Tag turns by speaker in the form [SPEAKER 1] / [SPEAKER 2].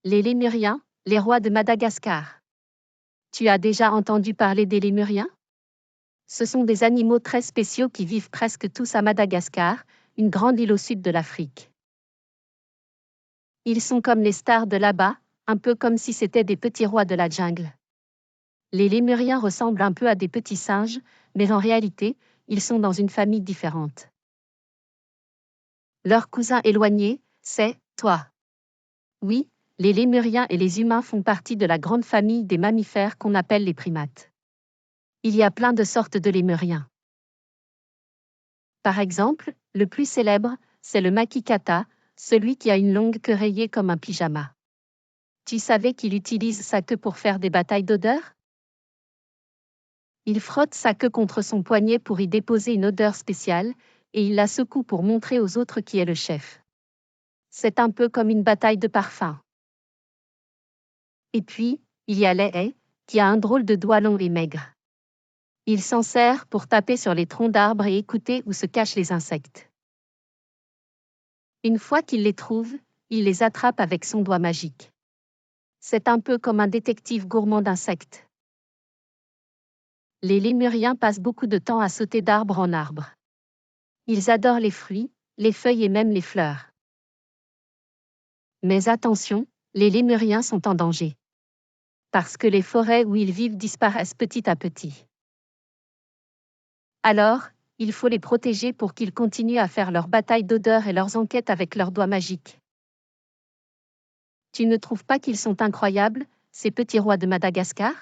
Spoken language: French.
[SPEAKER 1] Les Lémuriens, les rois de Madagascar. Tu as déjà entendu parler des Lémuriens? Ce sont des animaux très spéciaux qui vivent presque tous à Madagascar, une grande île au sud de l'Afrique. Ils sont comme les stars de là-bas, un peu comme si c'étaient des petits rois de la jungle. Les Lémuriens ressemblent un peu à des petits singes, mais en réalité, ils sont dans une famille différente. Leur cousin éloigné, c'est toi. Oui, les Lémuriens et les humains font partie de la grande famille des mammifères qu'on appelle les primates. Il y a plein de sortes de lémuriens. Par exemple, le plus célèbre, c'est le makikata, celui qui a une longue queue rayée comme un pyjama. Tu savais qu'il utilise sa queue pour faire des batailles d'odeur? Il frotte sa queue contre son poignet pour y déposer une odeur spéciale, et il la secoue pour montrer aux autres qui est le chef. C'est un peu comme une bataille de parfum. Et puis, il y a Léhé, qui a un drôle de doigt long et maigre. Il s'en sert pour taper sur les troncs d'arbres et écouter où se cachent les insectes. Une fois qu'il les trouve, il les attrape avec son doigt magique. C'est un peu comme un détective gourmand d'insectes. Les lémuriens passent beaucoup de temps à sauter d'arbre en arbre. Ils adorent les fruits, les feuilles et même les fleurs. Mais attention, les lémuriens sont en danger. Parce que les forêts où ils vivent disparaissent petit à petit. Alors, il faut les protéger pour qu'ils continuent à faire leurs batailles d'odeur et leurs enquêtes avec leurs doigts magiques. Tu ne trouves pas qu'ils sont incroyables, ces petits rois de Madagascar?